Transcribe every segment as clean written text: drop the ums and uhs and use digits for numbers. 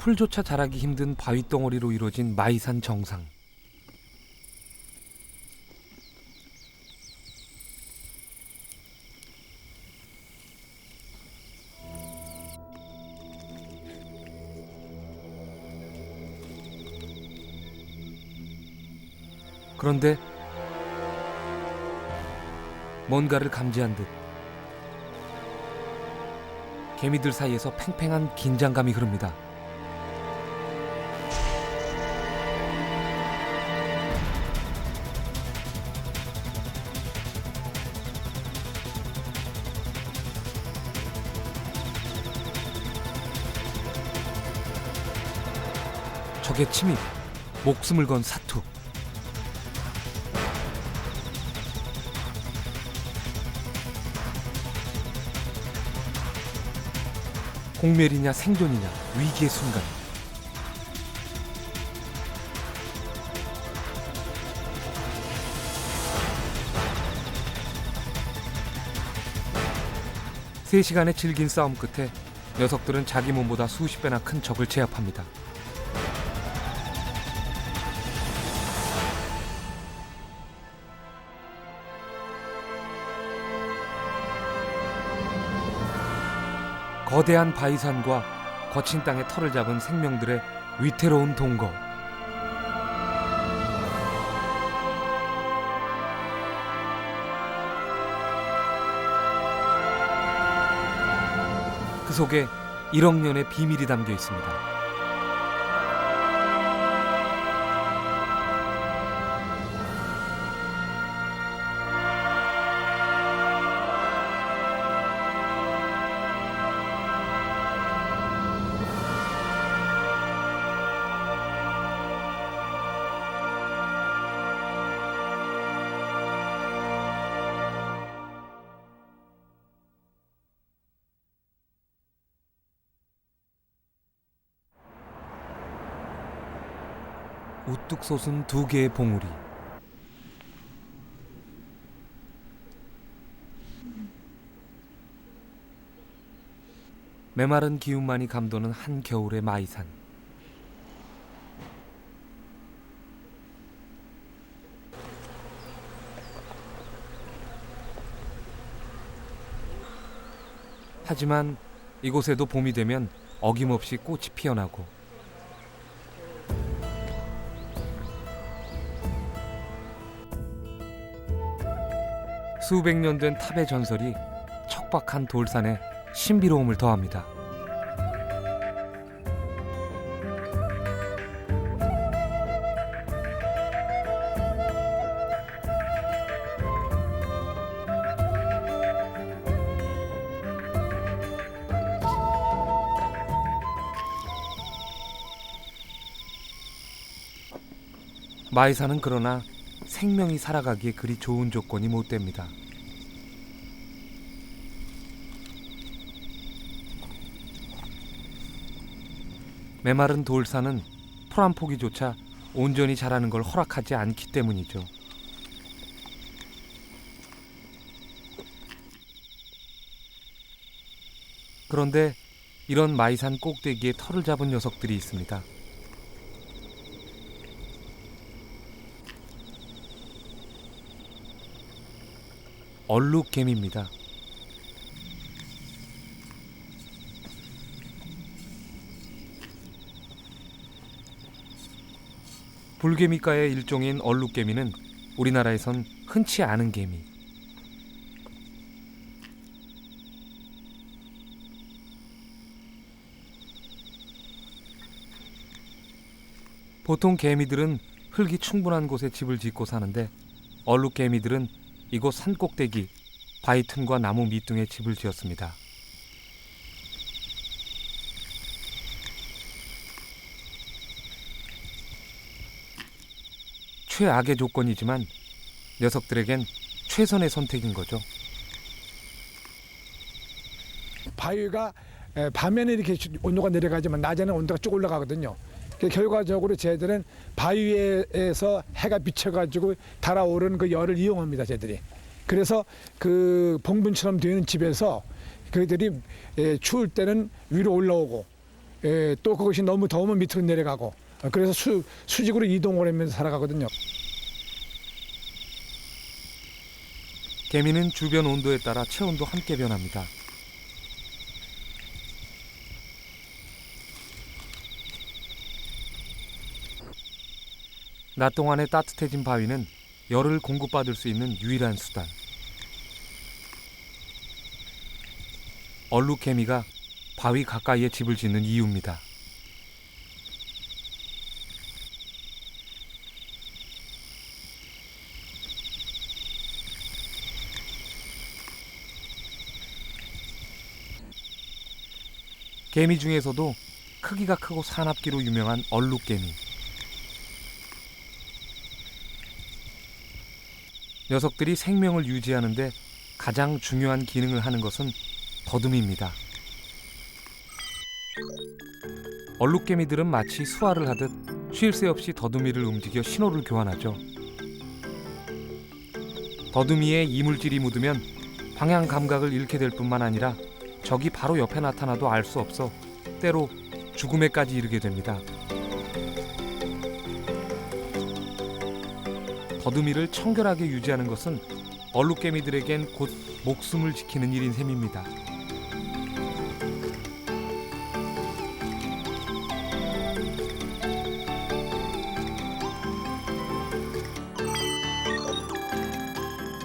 풀조차 자라기 힘든 바위덩어리로 이루어진 마이산 정상. 그런데 뭔가를 감지한 듯 개미들 사이에서 팽팽한 긴장감이 흐릅니다. 적의 침입, 목숨을 건 사투. 공멸이냐 생존이냐 위기의 순간. 세 시간의 질긴 싸움 끝에 녀석들은 자기 몸보다 수십 배나 큰 적을 제압합니다. 거대한 바위산과 거친 땅에 털을 잡은 생명들의 위태로운 동거. 그 속에 1억 년의 비밀이 담겨 있습니다. 우뚝 솟은 두 개의 봉우리. 메마른 기운만이 감도는 한겨울의 마이산. 하지만 이곳에도 봄이 되면 어김없이 꽃이 피어나고 수백 년 된 탑의 전설이 척박한 돌산에 신비로움을 더합니다. 마이산은 그러나 생명이 살아가기에 그리 좋은 조건이 못 됩니다. 메마른 돌산은 풀 한 포기조차 온전히 자라는 걸 허락하지 않기 때문이죠. 그런데 이런 마이산 꼭대기에 털을 잡은 녀석들이 있습니다. 얼룩개미입니다. 불개미과의 일종인 얼룩개미는 우리나라에선 흔치 않은 개미. 보통 개미들은 흙이 충분한 곳에 집을 짓고 사는데 얼룩개미들은 이곳 산꼭대기, 바위 틈과 나무 밑둥에 집을 지었습니다. 최악의 조건이지만 녀석들에겐 최선의 선택인 거죠. 바위가 밤에는 이렇게 온도가 내려가지만 낮에는 온도가 쭉 올라가거든요. 결과적으로 쟤들은 바위에서 해가 비쳐가지고 달아오르는 그 열을 이용합니다, 쟤들이. 그래서 그 봉분처럼 되는 집에서 그들이 추울 때는 위로 올라오고 또 그것이 너무 더우면 밑으로 내려가고 그래서 수직으로 이동을 하면서 살아가거든요. 개미는 주변 온도에 따라 체온도 함께 변합니다. 낮 동안에 따뜻해진 바위는 열을 공급받을 수 있는 유일한 수단. 얼룩개미가 바위 가까이에 집을 짓는 이유입니다. 개미 중에서도 크기가 크고 사납기로 유명한 얼룩개미. 녀석들이 생명을 유지하는데 가장 중요한 기능을 하는 것은 더듬이입니다. 얼룩개미들은 마치 수화를 하듯 쉴 새 없이 더듬이를 움직여 신호를 교환하죠. 더듬이에 이물질이 묻으면 방향 감각을 잃게 될 뿐만 아니라 적이 바로 옆에 나타나도 알 수 없어 때로 죽음에까지 이르게 됩니다. 더듬이를 청결하게 유지하는 것은 얼룩개미들에겐 곧 목숨을 지키는 일인 셈입니다.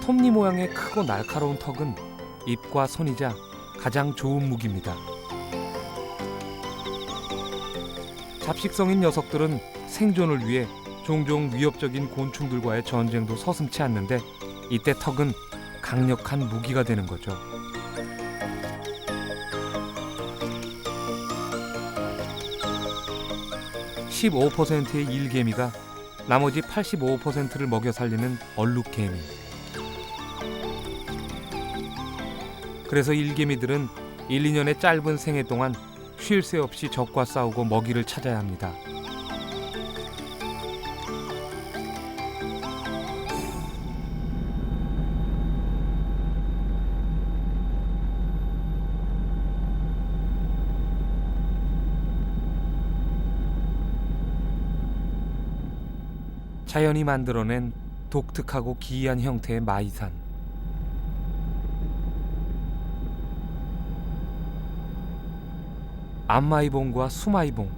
톱니 모양의 크고 날카로운 턱은 입과 손이자 가장 좋은 무기입니다. 잡식성인 녀석들은 생존을 위해 종종 위협적인 곤충들과의 전쟁도 서슴지 않는데 이때 턱은 강력한 무기가 되는 거죠. (15%의) 일개미가 나머지 85%를 먹여 살리는 얼룩개미. 그래서 일개미들은 1, 2년의 짧은 생애 동안 쉴 새 없이 적과 싸우고 먹이를 찾아야 합니다. 자연이 만들어낸 독특하고 기이한 형태의 마이산. 암마이봉과 수마이봉.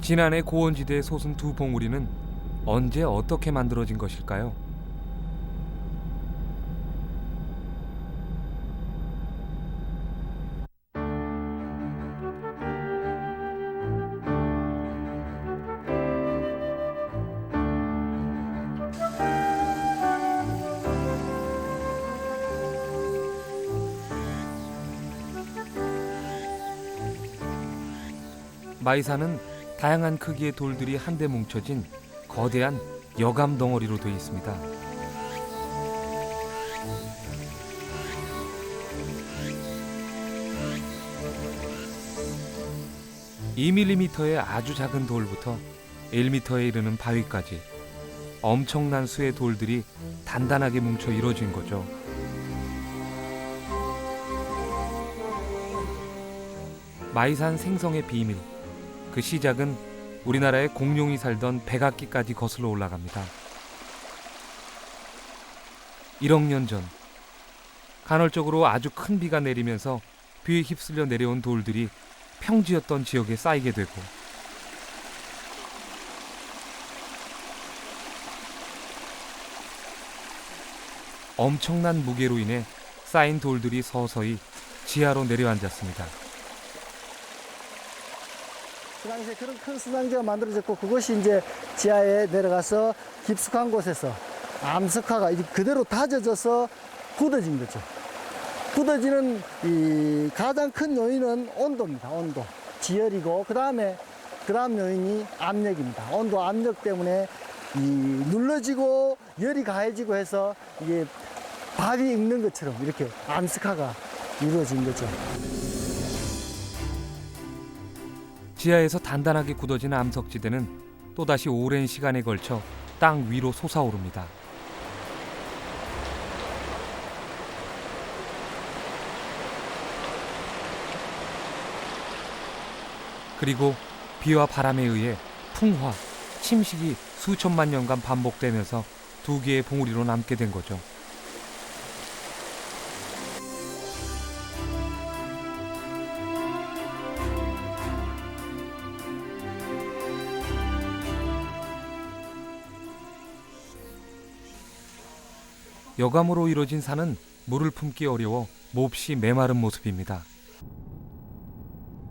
지난해 고원지대에 솟은 두 봉우리는 언제 어떻게 만들어진 것일까요? 마이산은 다양한 크기의 돌들이 한데 뭉쳐진 거대한 여감 덩어리로 되어 있습니다. (2mm의) 아주 작은 돌부터 (1m에) 이르는 바위까지 엄청난 수의 돌들이 단단하게 뭉쳐 이루어진 거죠. 마이산 생성의 비밀, 그 시작은 우리나라에 공룡이 살던 백악기까지 거슬러 올라갑니다. 1억 년 전, 간헐적으로 아주 큰 비가 내리면서 비에 휩쓸려 내려온 돌들이 평지였던 지역에 쌓이게 되고, 엄청난 무게로 인해 쌓인 돌들이 서서히 지하로 내려앉았습니다. 그 당시에 그런 큰 수상지가 만들어졌고 그것이 이제 지하에 내려가서 깊숙한 곳에서 암석화가 그대로 다져져서 굳어진 거죠. 굳어지는 이 가장 큰 요인은 온도입니다. 온도. 지열이고 그 다음 요인이 압력입니다. 온도, 압력 때문에 이 눌러지고 열이 가해지고 해서 이게 밥이 익는 것처럼 이렇게 암석화가 이루어진 거죠. 지하에서 단단하게 굳어진 암석지대는 또다시 오랜 시간에 걸쳐 땅 위로 솟아오릅니다. 그리고 비와 바람에 의해 풍화, 침식이 수천만 년간 반복되면서 두 개의 봉우리로 남게 된 거죠. 여감으로 이루어진 산은 물을 품기 어려워 몹시 메마른 모습입니다.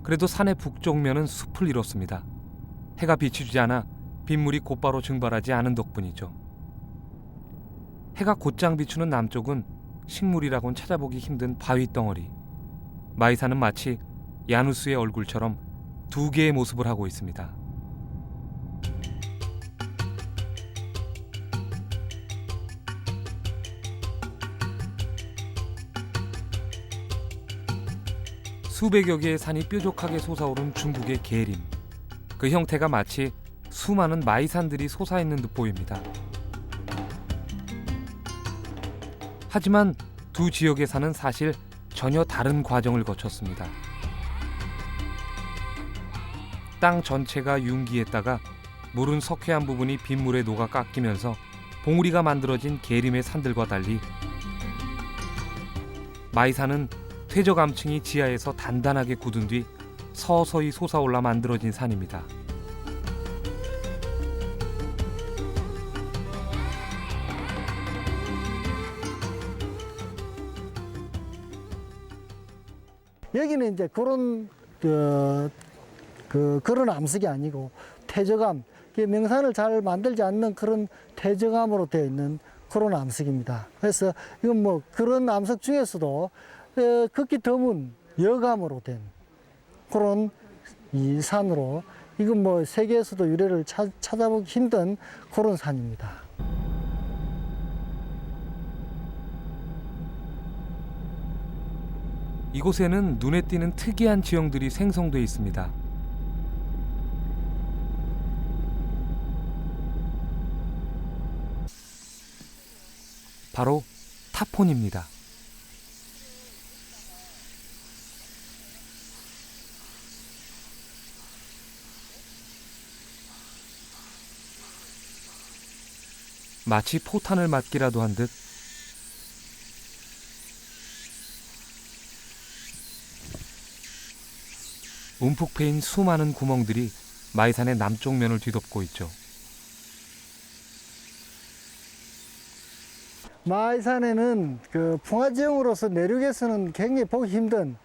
그래도 산의 북쪽면은 숲을 이뤘습니다. 해가 비추지 않아 빗물이 곧바로 증발하지 않은 덕분이죠. 해가 곧장 비추는 남쪽은 식물이라곤 찾아보기 힘든 바위 덩어리. 마이산은 마치 야누스의 얼굴처럼 두 개의 모습을 하고 있습니다. 수백여 개의 산이 뾰족하게 솟아오른 중국의 계림. 그 형태가 마치 수많은 마이산들이 솟아있는 듯 보입니다. 하지만 두 지역의 산은 사실 전혀 다른 과정을 거쳤습니다. 땅 전체가 융기했다가 물은 석회한 부분이 빗물에 녹아 깎이면서 봉우리가 만들어진 계림의 산들과 달리 마이산은 퇴적암층이 지하에서 단단하게 굳은 뒤 서서히 솟아올라 만들어진 산입니다. 여기는 이제 그런 그런 암석이 아니고 퇴적암, 명산을 잘 만들지 않는 그런 퇴적암으로 되어 있는 그런 암석입니다. 그래서 이건 뭐 그런 암석 중에서도 극히 드문 여감으로 된 그런 이 산으로, 이건 뭐 세계에서도 유래를 찾아보기 힘든 그런 산입니다. 이곳에는 눈에 띄는 특이한 지형들이 생성돼 있습니다. 바로 타폰입니다. 마치 포탄을 맞기라도 한 듯 움푹 패인 수많은 구멍들이 마이산의 남쪽 면을 뒤덮고 있죠. 마이산에는 그 풍화지형으로서 내륙에서는 굉장히 보기 힘든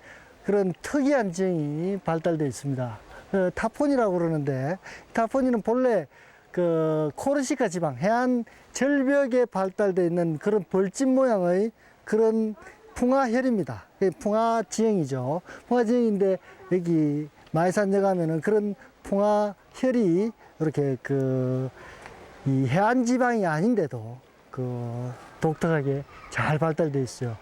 그런 특이한 지형이 발달되어 있습니다. 타폰이라고 그러는데, 타폰이는 본래 그 코르시카 지방 해안 절벽에 발달되어 있는 그런 벌집 모양의 그런 풍화혈입니다. 풍화지형이죠. 풍화지형인데 여기 마이산에 가면은 그런 풍화혈이 이렇게 이 해안 지방이 아닌데도 독특하게 잘 발달되어 있어요.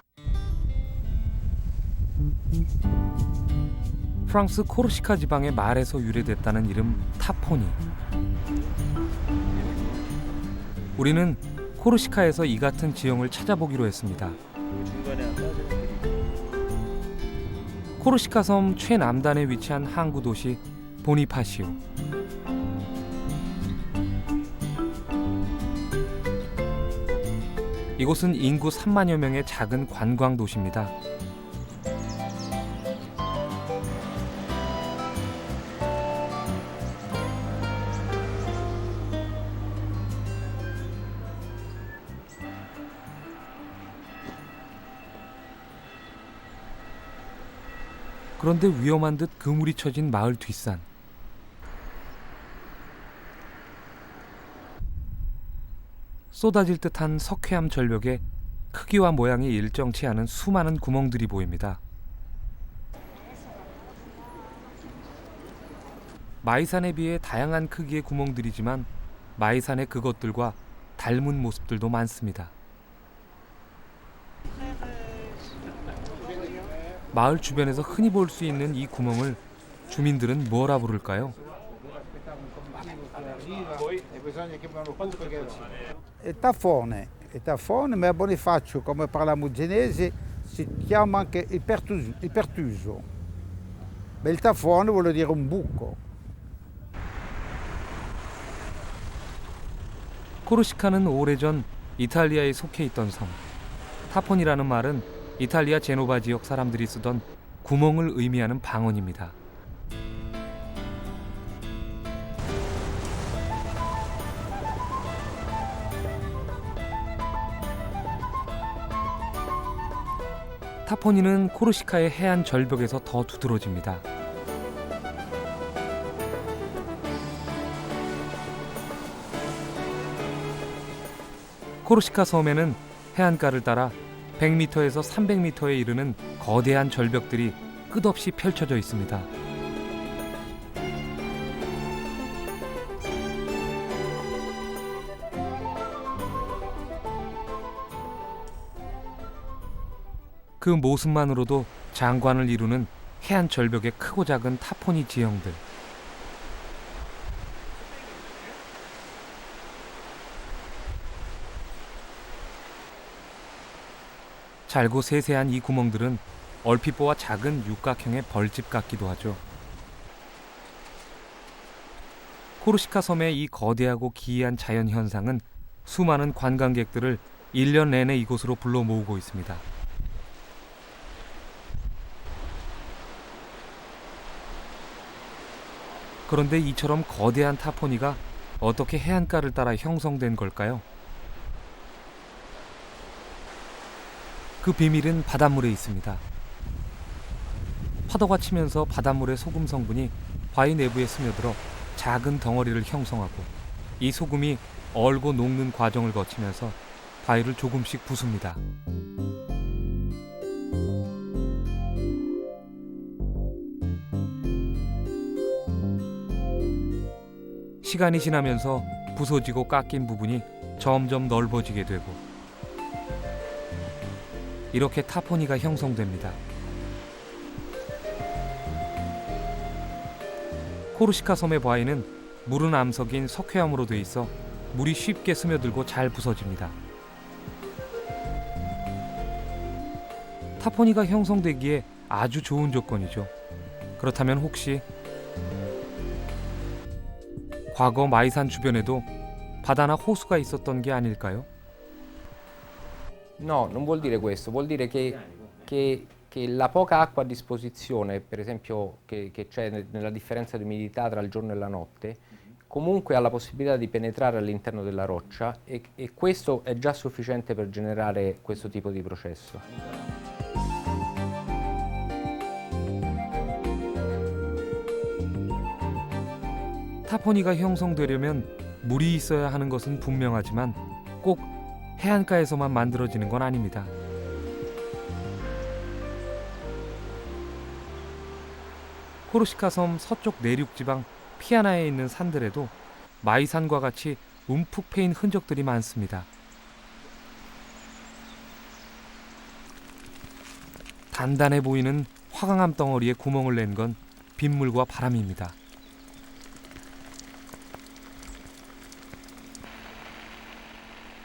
프랑스 코르시카 지방의 말에서 유래됐다는 이름 타포니. 우리는 코르시카에서 이 같은 지형을 찾아보기로 했습니다. 코르시카 섬 최남단에 위치한 항구 도시 보니파시오. 이곳은 인구 3만여 명의 작은 관광 도시입니다. 그런데 위험한 듯 그물이 쳐진 마을 뒷산. 쏟아질 듯한 석회암 절벽에 크기와 모양이 일정치 않은 수많은 구멍들이 보입니다. 마이산에 비해 다양한 크기의 구멍들이지만 마이산의 그것들과 닮은 모습들도 많습니다. 마을 주변에서 흔히 볼 수 있는 이 구멍을 주민들은 뭐라 부를까요? È tafone, ma a Bonifacio, come parla Mugenese, si chiama anche il pertuso. Beh, il tafone vuol dire un buco. 코르시카는 오래전 이탈리아에 속해 있던 섬. 타폰이라는 말은 이탈리아 제노바 지역 사람들이 쓰던 구멍을 의미하는 방언입니다. 타포니는 코르시카의 해안 절벽에서 더 두드러집니다. 코르시카 섬에는 해안가를 따라 100m에서 300m에 이르는 거대한 절벽들이 끝없이 펼쳐져 있습니다. 그 모습만으로도 장관을 이루는 해안 절벽의 크고 작은 타포니 지형들. 잘고 세세한 이 구멍들은 얼핏 보아 작은 육각형의 벌집 같기도 하죠. 코르시카 섬의 이 거대하고 기이한 자연 현상은 수많은 관광객들을 1년 내내 이곳으로 불러 모으고 있습니다. 그런데 이처럼 거대한 타포니가 어떻게 해안가를 따라 형성된 걸까요? 그 비밀은 바닷물에 있습니다. 파도가 치면서 바닷물의 소금 성분이 바위 내부에 스며들어 작은 덩어리를 형성하고 이 소금이 얼고 녹는 과정을 거치면서 바위를 조금씩 부숩니다. 시간이 지나면서 부서지고 깎인 부분이 점점 넓어지게 되고 이렇게 타포니가 형성됩니다. 코르시카 섬의 바위는 물은 암석인 석회암으로 돼 있어 물이 쉽게 스며들고 잘 부서집니다. 타포니가 형성되기에 아주 좋은 조건이죠. 그렇다면 혹시 과거 마이산 주변에도 바다나 호수가 있었던 게 아닐까요? No, non vuol dire questo, vuol dire che la poca acqua a disposizione, per esempio che c'è nella differenza di umidità tra il giorno e la notte, comunque ha la possibilità di penetrare all'interno della roccia e questo è già sufficiente per generare questo tipo di processo. 타포니가 형성되려면 물이 있어야 하는 것은 분명하지만 꼭 해안가에서만 만들어지는 건 아닙니다. 코르시카 섬 서쪽 내륙 지방 피아나에 있는 산들에도 마이산과 같이 움푹 패인 흔적들이 많습니다. 단단해 보이는 화강암 덩어리에 구멍을 낸 건 빗물과 바람입니다.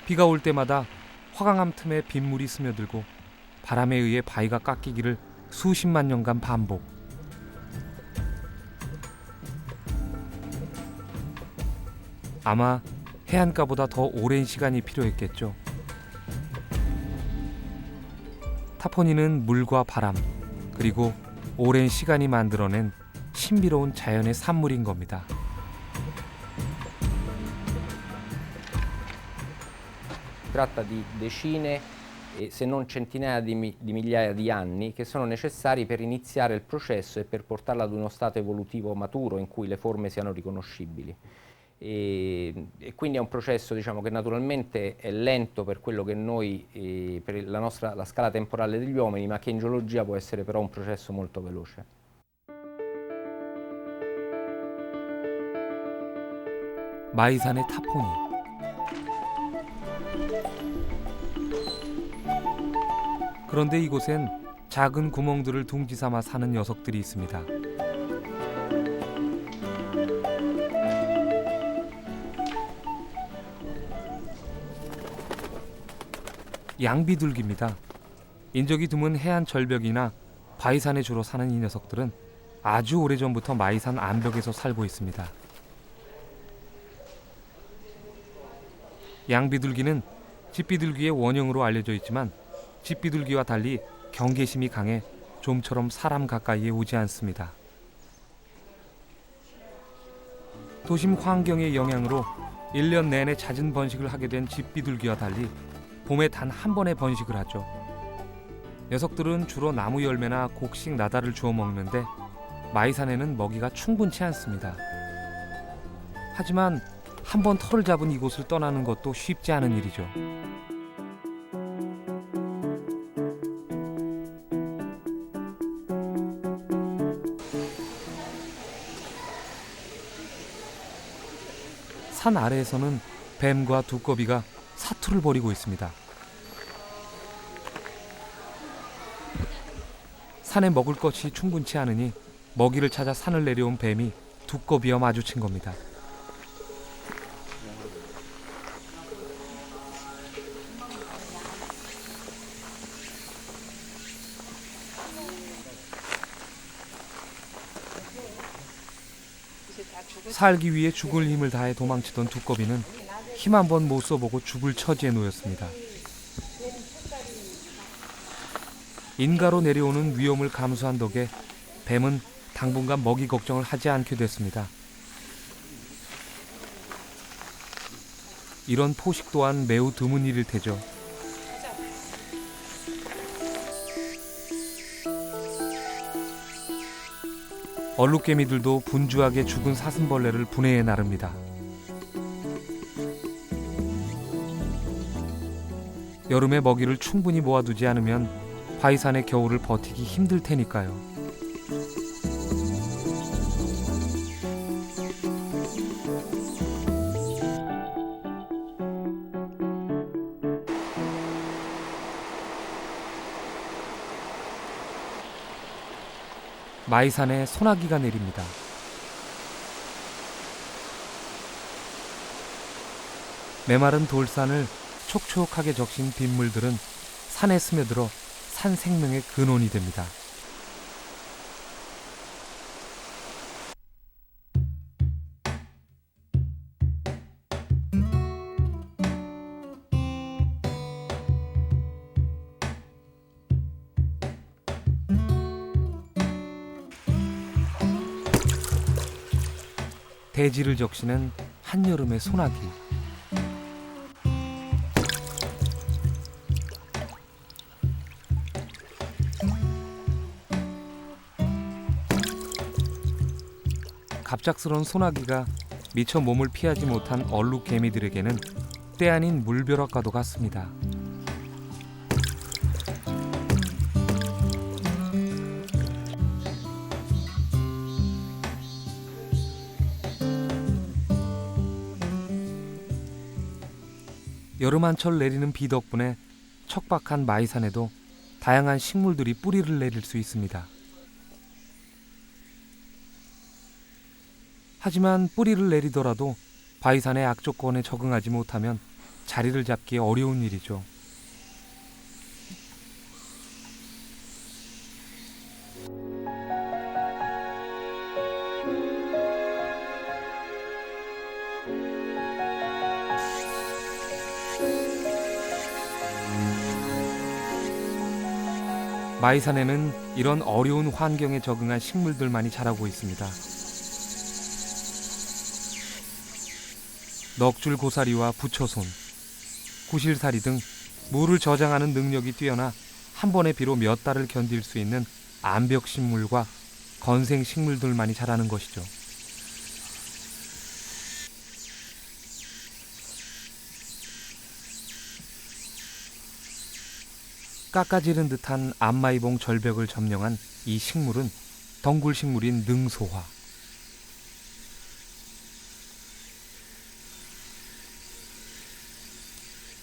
비가 올 때마다 화강암 틈에 빗물이 스며들고 바람에 의해 바위가 깎이기를 수십만 년간 반복. 아마 해안가보다 더 오랜 시간이 필요했겠죠. 타포니는 물과 바람, 그리고 오랜 시간이 만들어낸 신비로운 자연의 산물인 겁니다. Si tratta di decine, se non centinaia di migliaia di anni che sono necessari per iniziare il processo e per portarlo ad uno stato evolutivo maturo in cui le forme siano riconoscibili. E quindi è un processo, diciamo, che naturalmente è lento per quello che noi, per la scala temporale degli uomini, ma che in geologia può essere però un processo molto veloce. 마이산의 타포니. 그런데 이곳엔 작은 구멍들을 둥지 삼아 사는 녀석들이 있습니다. 양비둘기입니다. 인적이 드문 해안 절벽이나 바위산에 주로 사는 이 녀석들은 아주 오래전부터 마이산 암벽에서 살고 있습니다. 양비둘기는 집비둘기의 원형으로 알려져 있지만 집비둘기와 달리 경계심이 강해 좀처럼 사람 가까이에 오지 않습니다. 도심 환경의 영향으로 1년 내내 잦은 번식을 하게 된 집비둘기와 달리 봄에 단 한 번의 번식을 하죠. 녀석들은 주로 나무 열매나 곡식 나달을 주워 먹는데 마이산에는 먹이가 충분치 않습니다. 하지만 한 번 털을 잡은 이곳을 떠나는 것도 쉽지 않은 일이죠. 산 아래에서는 뱀과 두꺼비가 사투를 벌이고 있습니다. 산에 먹을 것이 충분치 않으니 먹이를 찾아 산을 내려온 뱀이 두꺼비와 마주친 겁니다. 살기 위해 죽을 힘을 다해 도망치던 두꺼비는 힘 한 번 못 써보고 죽을 처지에 놓였습니다. 인가로 내려오는 위험을 감수한 덕에 뱀은 당분간 먹이 걱정을 하지 않게 됐습니다. 이런 포식 또한 매우 드문 일일 테죠. 얼룩개미들도 분주하게 죽은 사슴벌레를 분해해 나릅니다. 여름에 먹이를 충분히 모아두지 않으면 바위산의 겨울을 버티기 힘들 테니까요. 마이산에 소나기가 내립니다. 메마른 돌산을 촉촉하게 적신 빗물들은 산에 스며들어 산 생명의 근원이 됩니다. 대지를 적시는 한여름의 소나기. 갑작스러운 소나기가 미처 몸을 피하지 못한 얼룩개미들에게는 때 아닌 물벼락과도 같습니다. 여름 한철 내리는 비 덕분에 척박한 마이산에도 다양한 식물들이 뿌리를 내릴 수 있습니다. 하지만 뿌리를 내리더라도 바위산의 악조건에 적응하지 못하면 자리를 잡기 어려운 일이죠. 마이산에는 이런 어려운 환경에 적응한 식물들만이 자라고 있습니다. 넉줄 고사리와 부처손, 구실사리 등 물을 저장하는 능력이 뛰어나 한 번의 비로 몇 달을 견딜 수 있는 암벽식물과 건생식물들만이 자라는 것이죠. 깎아지른 듯한 안마이봉 절벽을 점령한 이 식물은 덩굴식물인 능소화.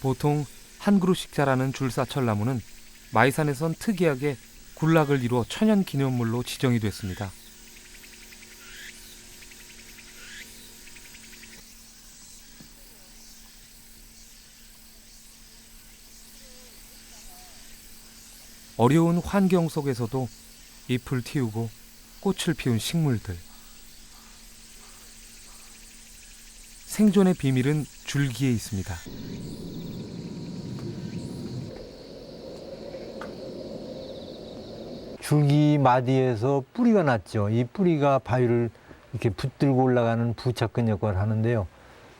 보통 한 그루씩 자라는 줄사철나무는 마이산에선 특이하게 군락을 이루어 천연기념물로 지정이 됐습니다. 어려운 환경 속에서도 잎을 틔우고 꽃을 피운 식물들. 생존의 비밀은 줄기에 있습니다. 줄기 마디에서 뿌리가 났죠. 이 뿌리가 바위를 이렇게 붙들고 올라가는 부착근 역할을 하는데요.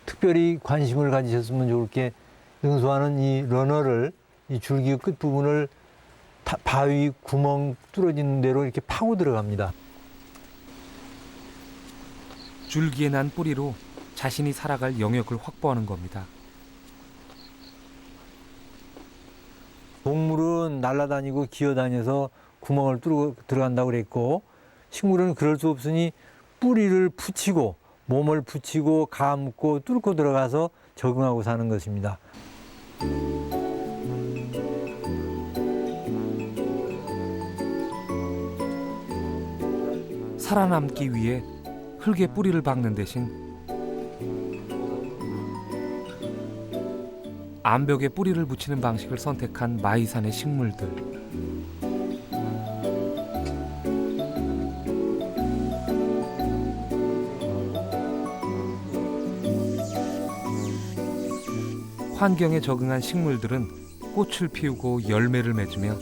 특별히 관심을 가지셨으면 좋을 게 능소하는 이 러너를 이 줄기 끝부분을 바위 구멍 뚫어지는 대로 이렇게 파고 들어갑니다. 줄기에 난 뿌리로 자신이 살아갈 영역을 확보하는 겁니다. 동물은 날아다니고 기어다녀서 구멍을 뚫고 들어간다고 그랬고, 식물은 그럴 수 없으니 뿌리를 붙이고 몸을 붙이고 감고 뚫고 들어가서 적응하고 사는 것입니다. 살아남기 위해 흙에 뿌리를 박는 대신 암벽에 뿌리를 붙이는 방식을 선택한 마이산의 식물들. 환경에 적응한 식물들은 꽃을 피우고 열매를 맺으며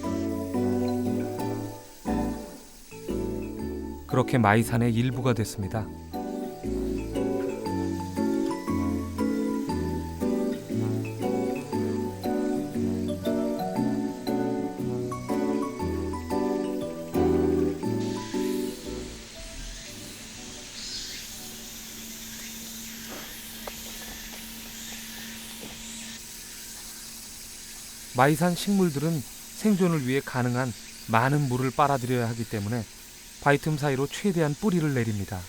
그렇게 마이산의 일부가 됐습니다. 마이산 식물들은 생존을 위해 가능한 많은 물을 빨아들여야 하기 때문에 바위 틈 사이로 최대한 뿌리를 내립니다.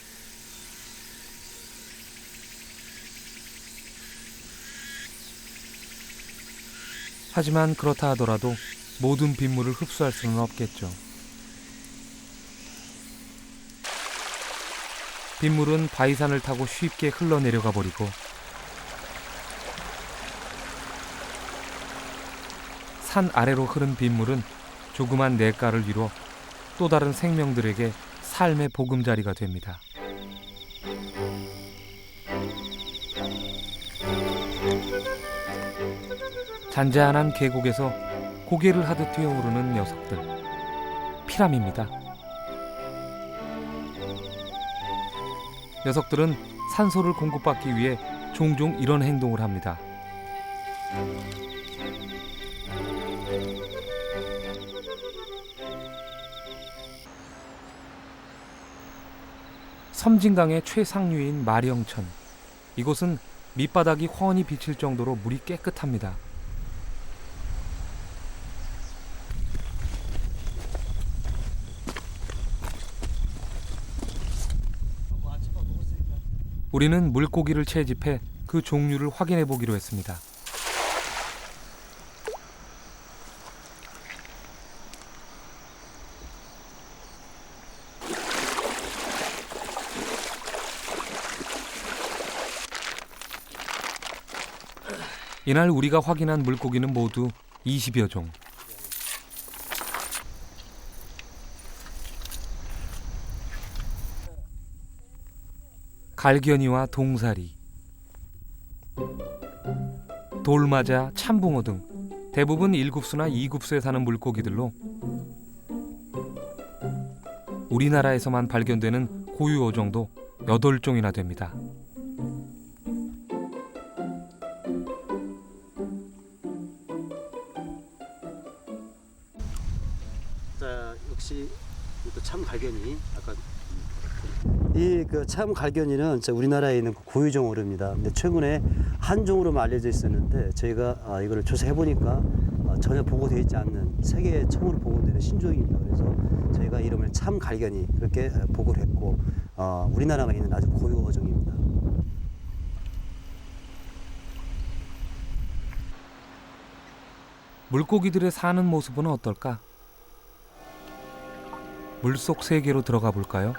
하지만 그렇다 하더라도 모든 빗물을 흡수할 수는 없겠죠. 빗물은 바위산을 타고 쉽게 흘러내려가 버리고 산 아래로 흐른 빗물은 조그만 냇가를 이뤄 또 다른 생명들에게 삶의 보금자리가 됩니다. 잔잔한 계곡에서 고개를 하듯 뛰어오르는 녀석들, 피라미입니다. 녀석들은 산소를 공급받기 위해 종종 이런 행동을 합니다. 섬진강의 최상류인 마령천. 이곳은 밑바닥이 훤히 비칠 정도로 물이 깨끗합니다. 우리는 물고기를 채집해 그 종류를 확인해 보기로 했습니다. 이날 우리가 확인한 물고기는 모두 20여 종. 갈견이와 동사리, 돌마자, 참붕어 등 대부분 1급수나 2급수에 사는 물고기들로 우리나라에서만 발견되는 고유 어종도 8종이나 됩니다. 자, 역시 또 참갈견이 아까 이 그 참갈견이는 우리나라에 있는 고유종 어류입니다. 근데 최근에 한 종으로만 알려져 있었는데 저희가 이거를 조사해 보니까 전혀 보고되어 있지 않는 세계 처음으로 보고되는 신종입니다. 그래서 저희가 이름을 참갈견이 그렇게 보고를 했고 우리나라가 있는 아주 고유 어종입니다. 물고기들의 사는 모습은 어떨까? 물속 세계로 들어가 볼까요?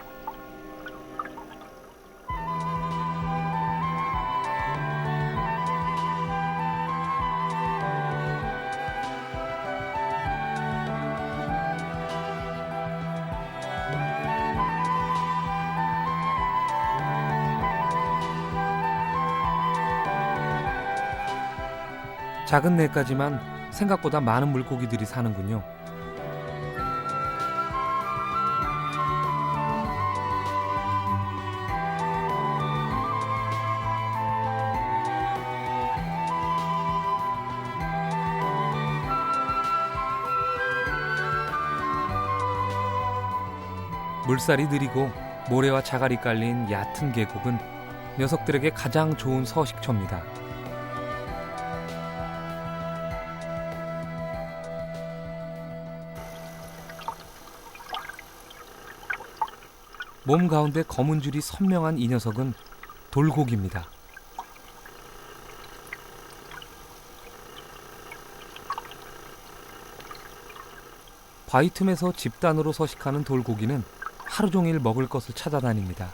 작은 내까지만 생각보다 많은 물고기들이 사는군요. 물살이 느리고 모래와 자갈이 깔린 얕은 계곡은 녀석들에게 가장 좋은 서식처입니다. 몸 가운데 검은 줄이 선명한 이 녀석은 돌고기입니다. 바위 틈에서 집단으로 서식하는 돌고기는 하루 종일 먹을 것을 찾아다닙니다.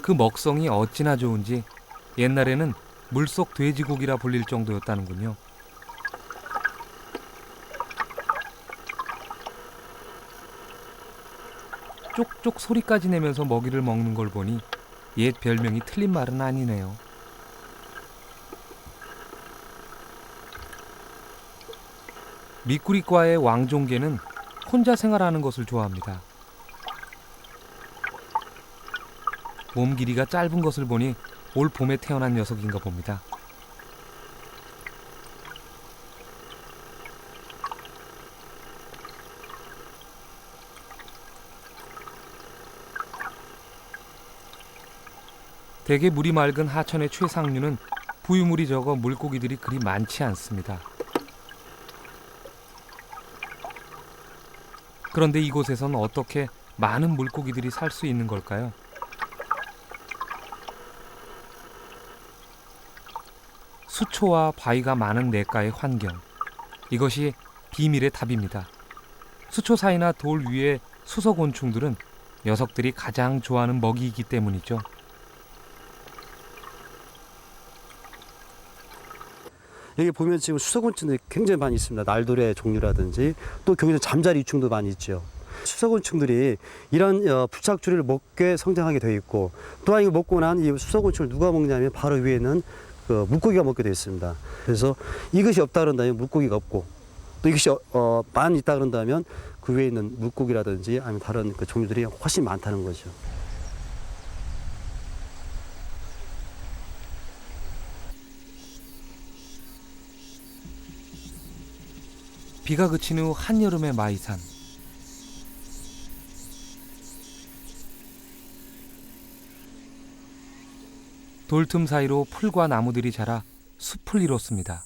그 먹성이 어찌나 좋은지 옛날에는 물속 돼지고기라 불릴 정도였다는군요. 쪽쪽 소리까지 내면서 먹이를 먹는 걸 보니 옛 별명이 틀린 말은 아니네요. 미꾸리과의 왕종개는 혼자 생활하는 것을 좋아합니다. 몸 길이가 짧은 것을 보니 올 봄에 태어난 녀석인가 봅니다. 대개 물이 맑은 하천의 최상류는 부유물이 적어 물고기들이 그리 많지 않습니다. 그런데 이곳에선 어떻게 많은 물고기들이 살 수 있는 걸까요? 수초와 바위가 많은 냇가의 환경, 이것이 비밀의 답입니다. 수초 사이나 돌 위의 수서곤충들은 녀석들이 가장 좋아하는 먹이이기 때문이죠. 여기 보면 지금 수서곤충들이 굉장히 많이 있습니다. 날돌의 종류라든지 또 경기도 잠자리 유충도 많이 있죠. 수서곤충들이 이런 부착줄을 먹게 성장하게 되어 있고, 또한 이거 먹고 난 이 수서곤충을 누가 먹냐면 바로 위에는 그 물고기가 먹게 되어 있습니다. 그래서 이것이 없다 그런다면 물고기가 없고, 또 이것이 많이 있다 그런다면 그 위에 있는 물고기라든지 아니면 다른 그 종류들이 훨씬 많다는 거죠. 비가 그친 후 한여름의 마이산. 돌틈 사이로 풀과 나무들이 자라 숲을 이뤘습니다.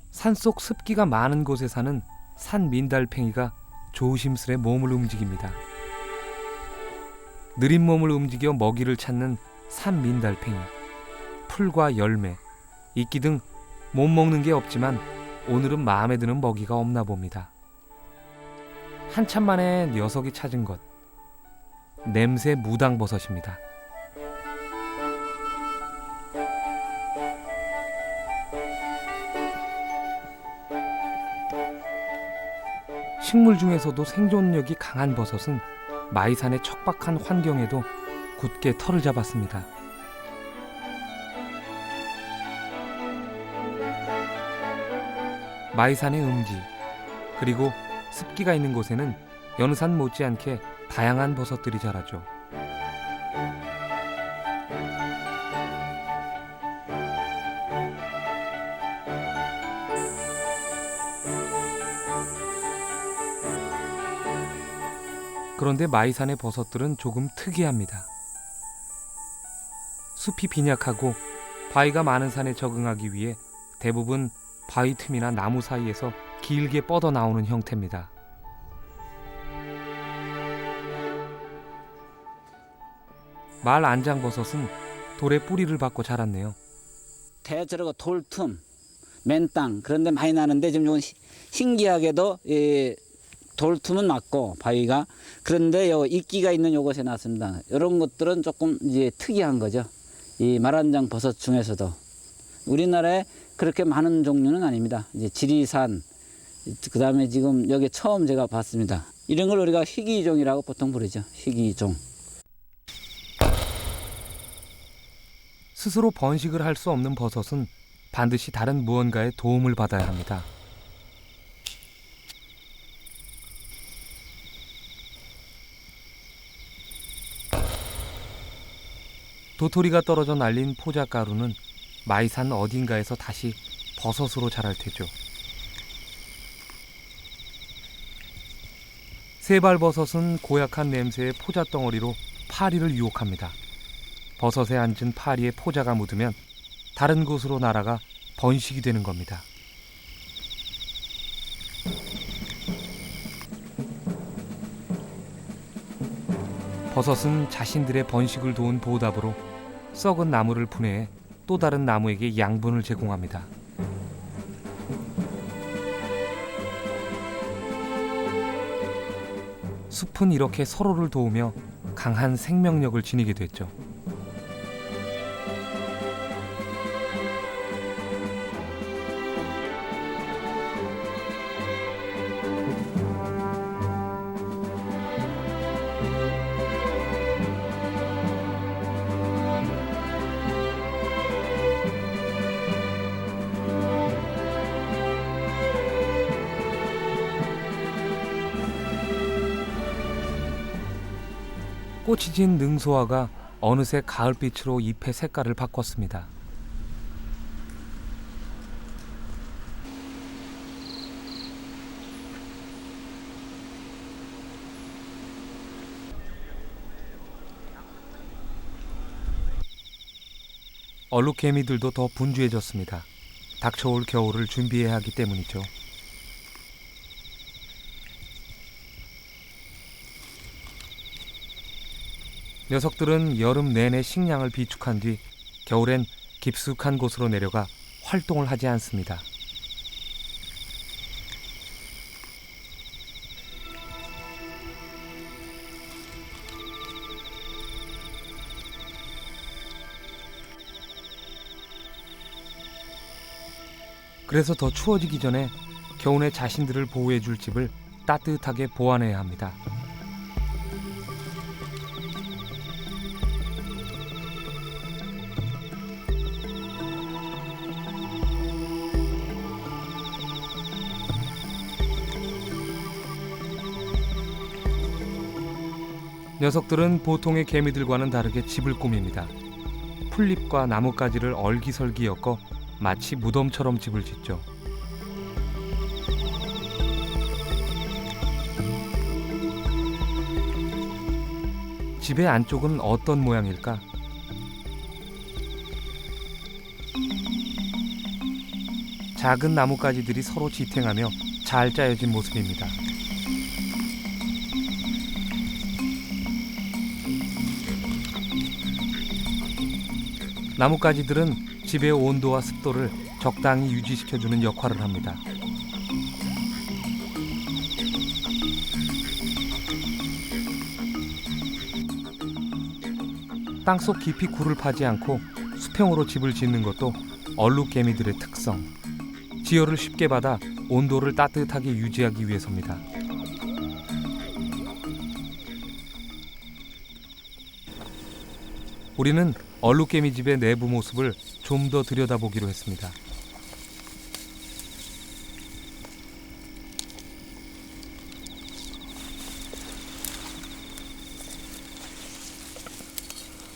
산속 습기가 많은 곳에 사는 산 민달팽이가 조심스레 몸을 움직입니다. 느린 몸을 움직여 먹이를 찾는 산 민달팽이. 풀과 열매, 이끼 등 못 먹는 게 없지만 오늘은 마음에 드는 먹이가 없나 봅니다. 한참 만에 녀석이 찾은 것, 냄새 무당버섯입니다. 식물 중에서도 생존력이 강한 버섯은 마이산의 척박한 환경에도 굳게 털을 잡았습니다. 마이산의 음지, 그리고 습기가 있는 곳에는 여느 산 못지않게 다양한 버섯들이 자라죠. 그런데 마이산의 버섯들은 조금 특이합니다. 숲이 빈약하고 바위가 많은 산에 적응하기 위해 대부분 바위 틈이나 나무 사이에서 길게 뻗어 나오는 형태입니다. 말 안장버섯은 돌에 뿌리를 박고 자랐네요. 대저러고 돌틈, 맨땅 그런 데 많이 나는데 지금 이건 신기하게도 이 돌틈은 맞고 바위가, 그런데 요 이끼가 있는 요것에 났습니다. 이런 것들은 조금 이제 특이한 거죠. 이 말안장 버섯 중에서도 우리나라에 그렇게 많은 종류는 아닙니다. 이제 지리산, 그다음에 지금 여기 처음 제가 봤습니다. 이런 걸 우리가 희귀종이라고 보통 부르죠. 희귀종. 스스로 번식을 할 수 없는 버섯은 반드시 다른 무언가의 도움을 받아야 합니다. 도토리가 떨어져 날린 포자가루는 마이산 어딘가에서 다시 버섯으로 자랄 테죠. 세발버섯은 고약한 냄새의 포자덩어리로 파리를 유혹합니다. 버섯에 앉은 파리에 포자가 묻으면 다른 곳으로 날아가 번식이 되는 겁니다. 버섯은 자신들의 번식을 도운 보답으로 썩은 나무를 분해해 또 다른 나무에게 양분을 제공합니다. 숲은 이렇게 서로를 도우며 강한 생명력을 지니게 됐죠. 꽃이 진 능소화가 어느새 가을빛으로 잎의 색깔을 바꿨습니다. 얼룩개미들도 더 분주해졌습니다. 닥쳐올 겨울을 준비해야 하기 때문이죠. 녀석들은 여름 내내 식량을 비축한 뒤 겨울엔 깊숙한 곳으로 내려가 활동을 하지 않습니다. 그래서 더 추워지기 전에 겨우내 자신들을 보호해줄 집을 따뜻하게 보완해야 합니다. 녀석들은 보통의 개미들과는 다르게 집을 꾸밉니다. 풀잎과 나뭇가지를 얼기설기 엮어 마치 무덤처럼 집을 짓죠. 집의 안쪽은 어떤 모양일까? 작은 나뭇가지들이 서로 지탱하며 잘 짜여진 모습입니다. 나뭇가지들은 집의 온도와 습도를 적당히 유지시켜주는 역할을 합니다. 땅속 깊이 굴을 파지 않고 수평으로 집을 짓는 것도 얼룩개미들의 특성. 지열을 쉽게 받아 온도를 따뜻하게 유지하기 위해서입니다. 우리는 얼룩개미 집의 내부 모습을 좀 더 들여다보기로 했습니다.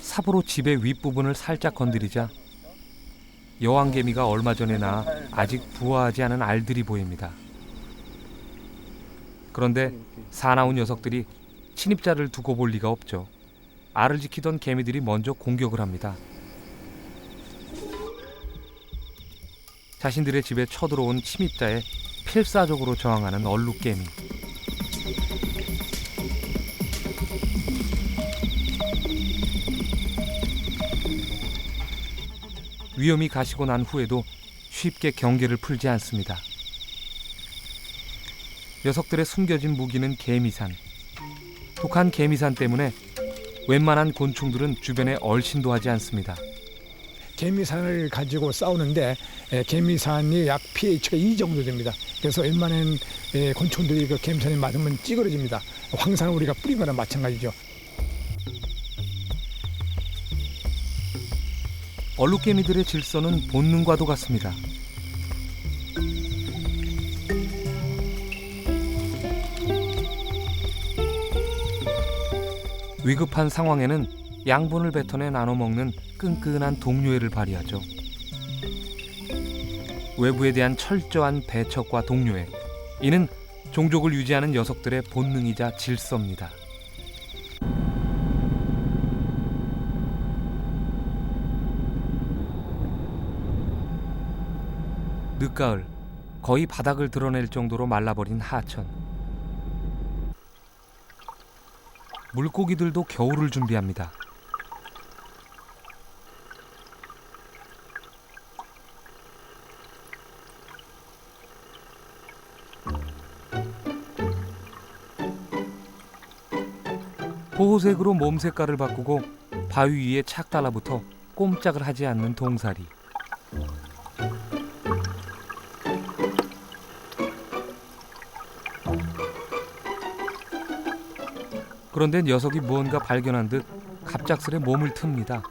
삽으로 집의 윗부분을 살짝 건드리자 여왕개미가 얼마 전에 낳아 아직 부화하지 않은 알들이 보입니다. 그런데 사나운 녀석들이 침입자를 두고 볼 리가 없죠. 알을 지키던 개미들이 먼저 공격을 합니다. 자신들의 집에 쳐들어온 침입자에 필사적으로 저항하는 얼룩개미. 위험이 가시고 난 후에도 쉽게 경계를 풀지 않습니다. 녀석들의 숨겨진 무기는 개미산. 독한 개미산 때문에 웬만한 곤충들은 주변에 얼씬도 하지 않습니다. 개미산을 가지고 싸우는데 개미산이 약 pH가 2 정도 됩니다. 그래서 웬만한 곤충들이 그 갬성에 맞으면 찌그러집니다. 황산을 우리가 뿌린 거나 마찬가지죠. 얼룩개미들의 질서는 본능과도 같습니다. 위급한 상황에는 양분을 뱉어내 나눠 먹는 끈끈한 동료애를 발휘하죠. 외부에 대한 철저한 배척과 동료애, 이는 종족을 유지하는 녀석들의 본능이자 질서입니다. 늦가을, 거의 바닥을 드러낼 정도로 말라버린 하천. 물고기들도 겨울을 준비합니다. 보호색으로 몸 색깔을 바꾸고 바위 위에 착 달라붙어 꼼짝을 하지 않는 동사리. 그런데 녀석이 무언가 발견한 듯 갑작스레 몸을 틉니다.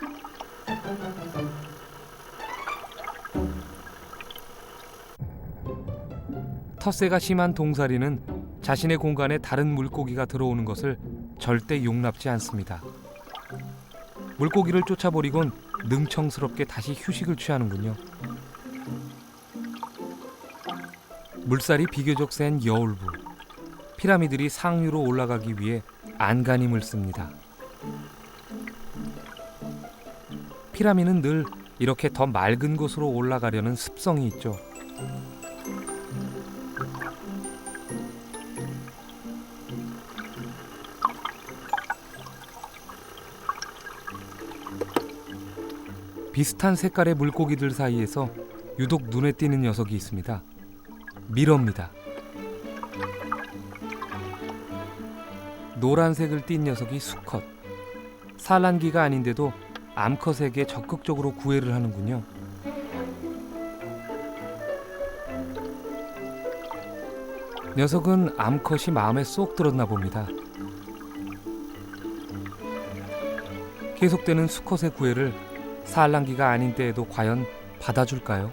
텃세가 심한 동사리는 자신의 공간에 다른 물고기가 들어오는 것을 절대 용납지 않습니다. 물고기를 쫓아버리곤 능청스럽게 다시 휴식을 취하는군요. 물살이 비교적 센 여울부. 피라미들이 상류로 올라가기 위해 안간힘을 씁니다. 피라미는 늘 이렇게 더 맑은 곳으로 올라가려는 습성이 있죠. 비슷한 색깔의 물고기들 사이에서 유독 눈에 띄는 녀석이 있습니다. 미러입니다. 노란색을 띤 녀석이 수컷. 산란기가 아닌데도 암컷에게 적극적으로 구애를 하는군요. 녀석은 암컷이 마음에 쏙 들었나 봅니다. 계속되는 수컷의 구애를 산란기가 아닌 때에도 과연 받아줄까요?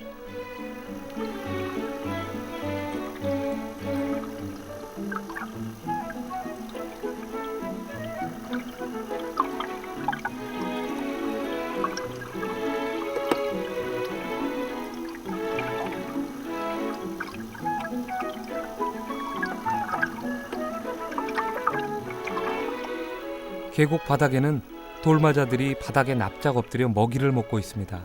계곡 바닥에는 돌마자들이 바닥에 납작 엎드려 먹이를 먹고 있습니다.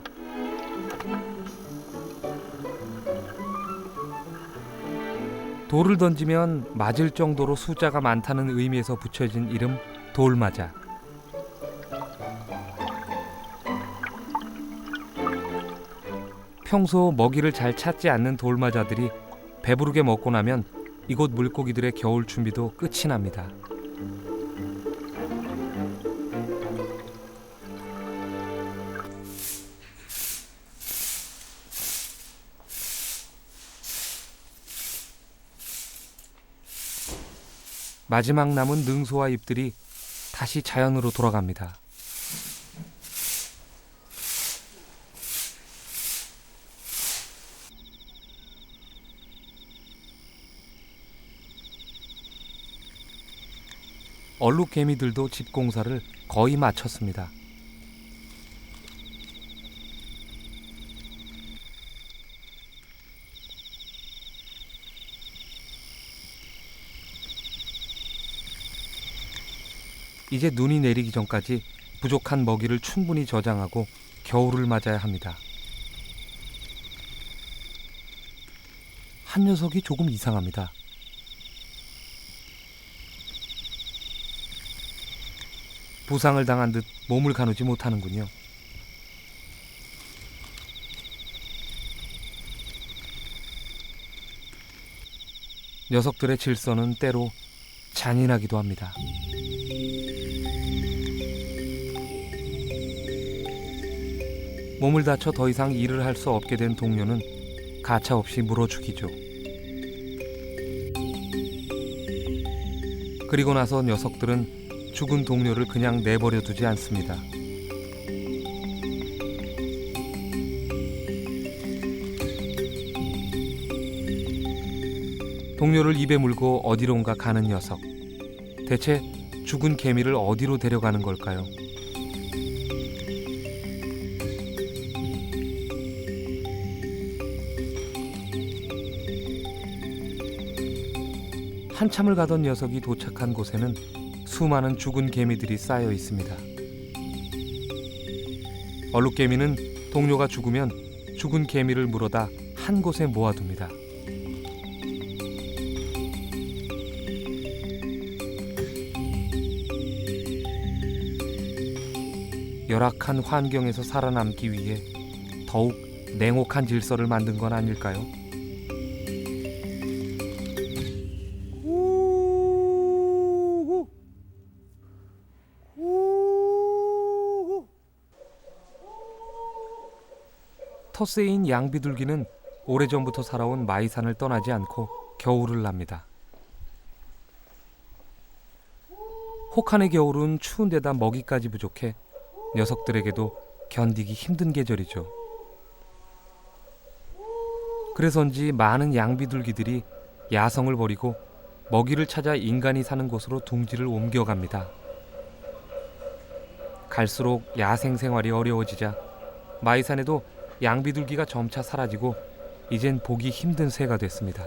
돌을 던지면 맞을 정도로 숫자가 많다는 의미에서 붙여진 이름 돌마자. 평소 먹이를 잘 찾지 않는 돌마자들이 배부르게 먹고 나면 이곳 물고기들의 겨울 준비도 끝이 납니다. 마지막 남은 능소와 잎들이 다시 자연으로 돌아갑니다. 얼룩개미들도 집 공사를 거의 마쳤습니다. 이제 눈이 내리기 전까지 부족한 먹이를 충분히 저장하고 겨울을 맞아야 합니다. 한 녀석이 조금 이상합니다. 부상을 당한 듯 몸을 가누지 못하는군요. 녀석들의 질서는 때로 잔인하기도 합니다. 몸을 다쳐 더 이상 일을 할 수 없게 된 동료는 가차없이 물어 죽이죠. 그리고 나서 녀석들은 죽은 동료를 그냥 내버려 두지 않습니다. 동료를 입에 물고 어디론가 가는 녀석. 대체 죽은 개미를 어디로 데려가는 걸까요? 한참을 가던 녀석이 도착한 곳에는 수많은 죽은 개미들이 쌓여 있습니다. 얼룩개미는 동료가 죽으면 죽은 개미를 물어다 한 곳에 모아둡니다. 열악한 환경에서 살아남기 위해 더욱 냉혹한 질서를 만든 건 아닐까요? 텃세인 양비둘기는 오래전부터 살아온 마이산을 떠나지 않고 겨울을 납니다. 혹한의 겨울은 추운 데다 먹이까지 부족해 녀석들에게도 견디기 힘든 계절이죠. 그래서인지 많은 양비둘기들이 야성을 버리고 먹이를 찾아 인간이 사는 곳으로 둥지를 옮겨갑니다. 갈수록 야생 생활이 어려워지자 마이산에도 양비둘기가 점차 사라지고 이젠 보기 힘든 새가 됐습니다.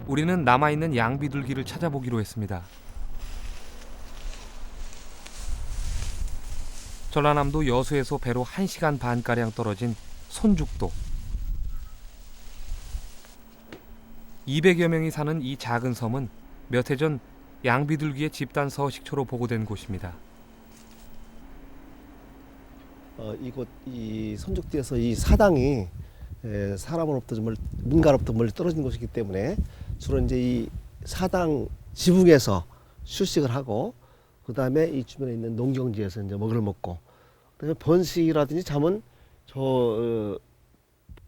우리는 남아있는 양비둘기를 찾아보기로 했습니다. 전라남도 여수에서 배로 1시간 반가량 떨어진 손죽도. 200여 명이 사는 이 작은 섬은 몇 해 전 양비둘기의 집단 서식처로 보고된 곳입니다. 이곳 이 손죽도에서 이 사당이 사람으로부터 민가로부터 멀리 떨어진 곳이기 때문에 주로 이제 이 사당 지붕에서 휴식을 하고 그 다음에 이 주변에 있는 농경지에서 이제 먹이를 먹고 그다음에 번식이라든지 잠은 저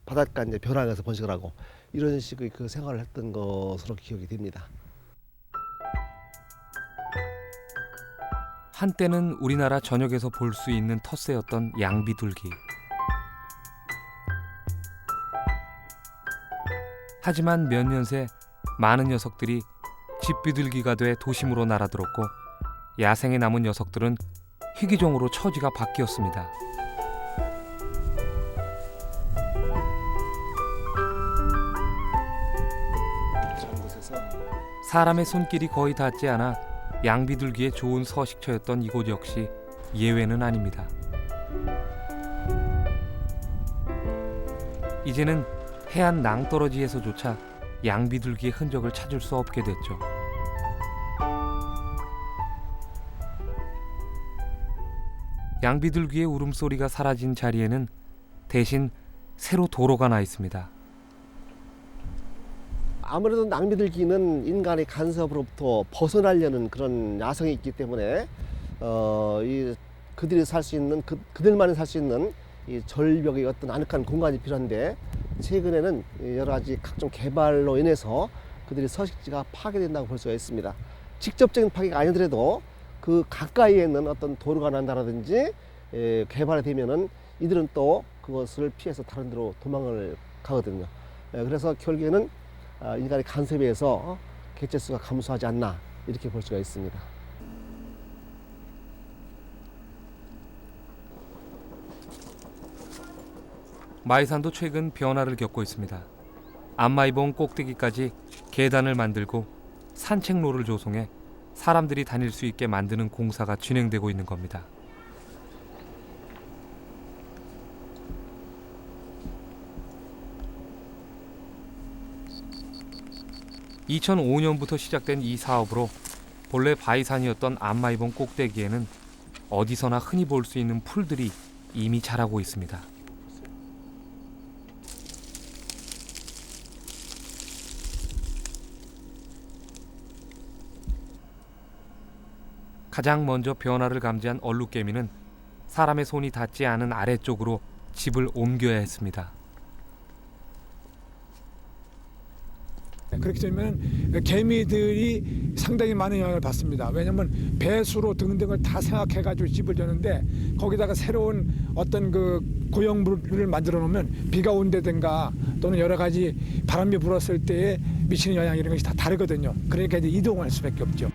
바닷가 이제 벼랑에서 번식을 하고 이런 식의 그 생활을 했던 것으로 기억이 됩니다. 한때는 우리나라 전역에서 볼 수 있는 텃세였던 양비둘기. 하지만 몇 년 새 많은 녀석들이 집비둘기가 돼 도심으로 날아들었고 야생에 남은 녀석들은 희귀종으로 처지가 바뀌었습니다. 사람의 손길이 거의 닿지 않아 양비둘기의 좋은 서식처였던 이곳 역시 예외는 아닙니다. 이제는 해안 낭떠러지에서조차 양비둘기의 흔적을 찾을 수 없게 됐죠. 양비둘기의 울음소리가 사라진 자리에는 대신 새로 도로가 나 있습니다. 아무래도 낭비들기는 인간의 간섭으로부터 벗어나려는 그런 야성이 있기 때문에 그들이 살 수 있는 그들만이 살 수 있는 이 절벽의 어떤 아늑한 공간이 필요한데 최근에는 여러 가지 각종 개발로 인해서 그들의 서식지가 파괴된다고 볼 수가 있습니다. 직접적인 파괴가 아니더라도 그 가까이에 있는 어떤 도로가 난다라든지 개발이 되면은 이들은 또 그것을 피해서 다른 데로 도망을 가거든요. 그래서 결국에는 인간의 간섭에 의해서 개체수가 감소하지 않나 이렇게 볼 수가 있습니다. 마이산도 최근 변화를 겪고 있습니다. 안마이봉 꼭대기까지 계단을 만들고 산책로를 조성해 사람들이 다닐 수 있게 만드는 공사가 진행되고 있는 겁니다. (2005년부터) 시작된 이 사업으로 본래 바위산이었던 안마이봉 꼭대기에는 어디서나 흔히 볼 수 있는 풀들이 이미 자라고 있습니다. 가장 먼저 변화를 감지한 얼룩개미는 사람의 손이 닿지 않은 아래쪽으로 집을 옮겨야 했습니다. 그렇게 되면 개미들이 상당히 많은 영향을 받습니다. 왜냐하면 배수로 등등을 다 생각해가지고 집을 지는데 거기다가 새로운 어떤 그 고형물을 만들어 놓으면 비가 온다든가 또는 여러 가지 바람이 불었을 때에 미치는 영향 이런 것이 다 다르거든요. 그러니까 이제 이동할 수밖에 없죠.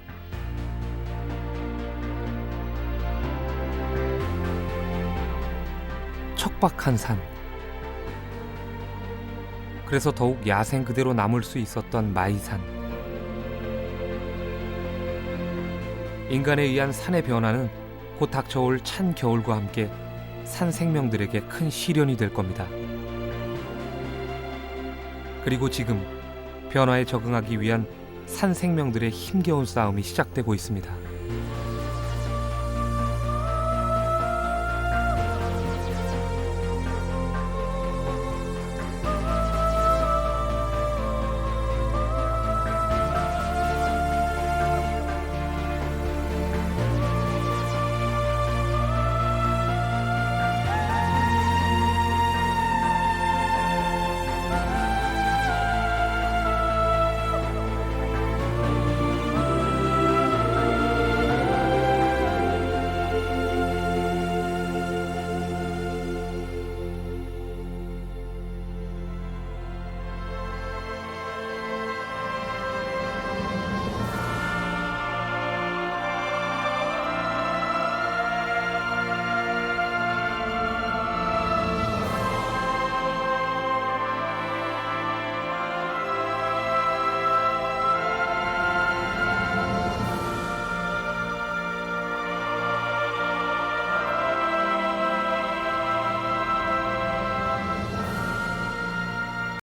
척박한 산. 그래서 더욱 야생 그대로 남을 수 있었던 마이산. 인간에 의한 산의 변화는 곧 닥쳐올 찬 겨울과 함께 산 생명들에게 큰 시련이 될 겁니다. 그리고 지금 변화에 적응하기 위한 산 생명들의 힘겨운 싸움이 시작되고 있습니다.